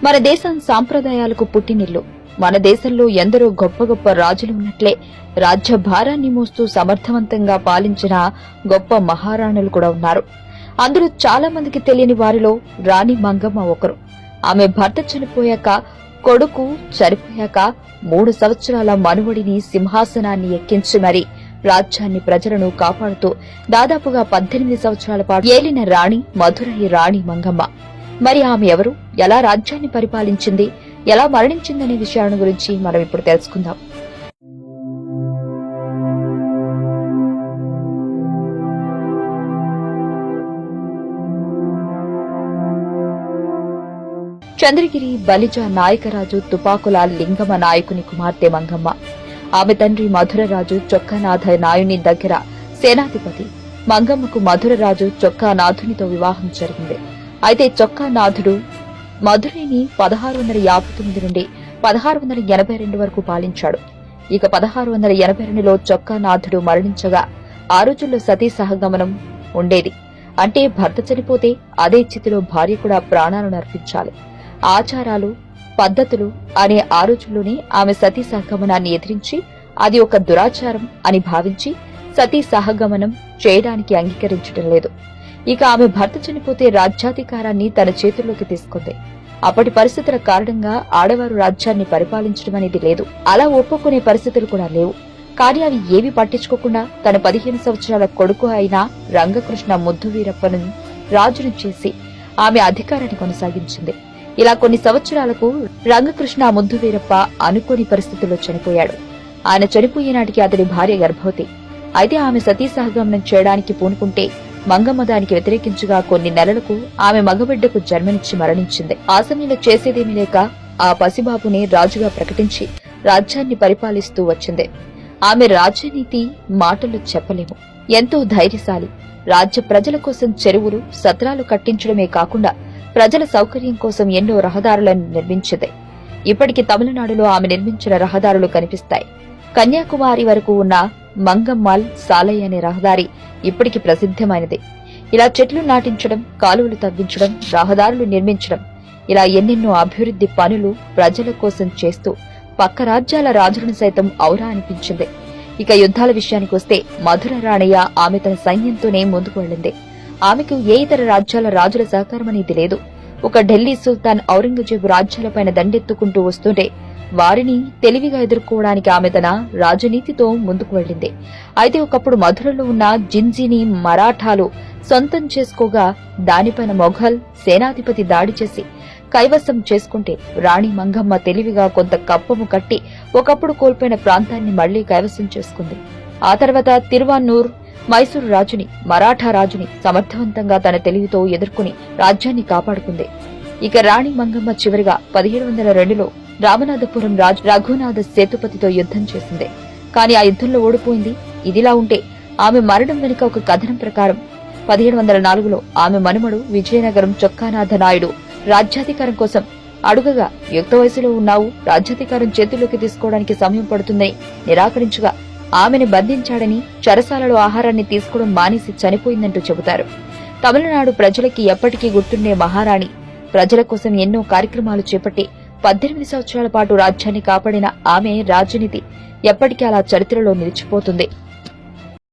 మన దేశం సాంప్రదాయాలకు పుట్టినిల్లు. మన దేశంలో ఎందరో గొప్ప గొప్ప రాజులు ఉన్నట్లే రాజ్య భారాన్ని మోస్తూ సమర్థవంతంగా పాలించిన గొప్ప మహారాణులు కూడా ఉన్నారు. అందులో చాలా మందికి తెలియని వారిలో రాణి మంగమ్మ ఒకరు. ఆమె భర్త చనిపోయాక, కొడుకు చనిపోయాక 3 సంవత్సరాల మనువడిని సింహాసనాన్ని ఎక్కించి మరి రాజ్యాన్ని ప్రజలను కాపాడుతూ దాదాపుగా 18 సంవత్సరాల పాటు ఏలిన రాణి మధురై రాణి మంగమ్మ. మరి ఆమె ఎవరు, ఎలా రాజ్యాన్ని పరిపాలించింది, ఎలా మరణించిందనే విషయాలను గురించి మనం ఇప్పుడు తెలుసుకుందాం. చంద్రగిరి బలిజ నాయకరాజు తుపాకుల లింగమ నాయకుని కుమార్తె మంగమ్మ. ఆమె తండ్రి మధురరాజు చొక్కానాథ నాయుని దగ్గర సేనాధిపతి. మంగమ్మకు మధురరాజు చొక్కానాథునితో వివాహం జరిగింది. అయితే చొక్కానాథుడు మధురైని 1659 నుండి 1682 వరకు పాలించాడు. ఇక 1682లో చొక్కానాథుడు మరణించగా ఆ రోజుల్లో సతీ సహగమనం ఉండేది. అంటే భర్త చనిపోతే అదే చితిలో భార్య కూడా ప్రాణాలను అర్పించాలి. ఆచారాలు, పద్ధతులు అనే ఆ రోజుల్లోనే ఆమె సతీ సహగమనాన్ని ఎదిరించి అది ఒక దురాచారం అని భావించి సతీ సహగమనం చేయడానికి అంగీకరించడం లేదు. ఇక ఆమె భర్త చనిపోతే రాజ్యాధికారాన్ని తన చేతుల్లోకి తీసుకుంది. అప్పటి పరిస్థితుల కారణంగా ఆడవారు రాజ్యాన్ని పరిపాలించడం అనేది లేదు. అలా ఒప్పుకునే పరిస్థితులు కూడా లేవు. కానీ అవి ఏవి పట్టించుకోకుండా తన 15 సంవత్సరాల కొడుకు అయిన రంగకృష్ణ ముద్దు వీరప్పను రాజును చేసి ఆమె అధికారాన్ని కొనసాగించింది. ఇలా కొన్ని సంవత్సరాలకు రంగకృష్ణ ముద్దు వీరప్ప అనుకోని పరిస్థితుల్లో చనిపోయాడు. ఆయన చనిపోయే నాటికి అతడి భార్య గర్భవతి. అయితే ఆమె సతీ సహగమనం చేయడానికి పూనుకుంటే మంగమ్మ దానికి వ్యతిరేకించగా కొన్ని నెలలకు ఆమె మగబిడ్డకు జన్మనిచ్చి మరణించింది. ఆ సమయంలో చేసేదేమీ లేక ఆ పసిబాబునే రాజుగా ప్రకటించి రాజ్యాన్ని పరిపాలిస్తూ వచ్చింది. ఆమె రాజనీతి మాటలు చెప్పలేము. ఎంతో ధైర్యశాలి. రాజ్య ప్రజల కోసం చెరువులు, సత్రాలు కట్టించడమే కాకుండా ప్రజల సౌకర్యం కోసం ఎన్నో రహదారులను నిర్మించింది. ఇప్పటికి తమిళనాడులో ఆమె నిర్మించిన రహదారులు కనిపిస్తాయి. కన్యాకుమారి వరకు ఉన్న మంగమ్మాల్ సాలై అనే రహదారి ఇప్పటికి ప్రసిద్ధమైనది. ఇలా చెట్లు నాటించడం, కాలువలు తవ్వించడం, రహదారులు నిర్మించడం, ఇలా ఎన్నెన్నో అభివృద్ధి పనులు ప్రజల కోసం చేస్తూ పక్క రాజ్యాల రాజులను సైతం ఔరా అనిపించింది. ఇక యుద్ధాల విషయానికి వస్తే మధుర రాణయ్య ఆమె తన సైన్యంతోనే ముందుకు వెళ్లింది. ఆమెకు ఏ ఇతర రాజ్యాల రాజుల సహకారం అనేది లేదు. ఒక ఢిల్లీ సుల్తాన్ ఔరంగజేబు రాజ్యాలపైన దండెత్తుకుంటూ వస్తుంటే వారిని తెలివిగా ఎదుర్కోవడానికి ఆమె తన రాజనీతితో ముందుకు వెళ్లింది. అయితే ఒకప్పుడు మధురలో ఉన్న జింజీని మరాఠాలు సొంతం చేసుకోగా దానిపైన మొఘల్ సేనాధిపతి దాడి చేసి కైవసం చేసుకుంటే రాణి మంగమ్మ తెలివిగా కొంత కప్పము కట్టి ఒకప్పుడు కోల్పోయిన ప్రాంతాన్ని మళ్లీ కైవసం చేసుకుంది. ఆ తర్వాత తిరువాన్నూర్ మైసూరు రాజుని, మరాఠా రాజుని సమర్థవంతంగా తన తెలివితో ఎదుర్కొని రాజ్యాన్ని కాపాడుకుంది. ఇక రాణి మంగమ్మ చివరిగా 1702లో రామనాథపురం రాజు రఘునాథ సేతుపతితో యుద్ధం చేసింది. కానీ ఆ యుద్ధంలో ఓడిపోయింది. ఇదిలా ఉంటే ఆమె మరణం వెనుక ఒక కథనం ప్రకారం 1704లో ఆమె మనుమడు విజయనగరం చొక్కానాథ నాయుడు రాజ్యాధికారం కోసం అడుగగా యుక్త వయసులో ఉన్నావు, రాజ్యాధికారం చేతుల్లోకి తీసుకోవడానికి సమయం పడుతుందని నిరాకరించగా ఆమెను బంధించాడని, చెరసాలలో ఆహారాన్ని తీసుకోవడం మానేసి చనిపోయిందంటూ చెబుతారు. తమిళనాడు ప్రజలకి ఎప్పటికీ గుర్తుండే మహారాణి ప్రజల కోసం ఎన్నో కార్యక్రమాలు చేపట్టి 18 సంవత్సరాల పాటు రాజ్యాన్ని కాపాడిన ఆమె రాజనీతి ఎప్పటికీ అలా చరిత్రలో నిలిచిపోతుంది.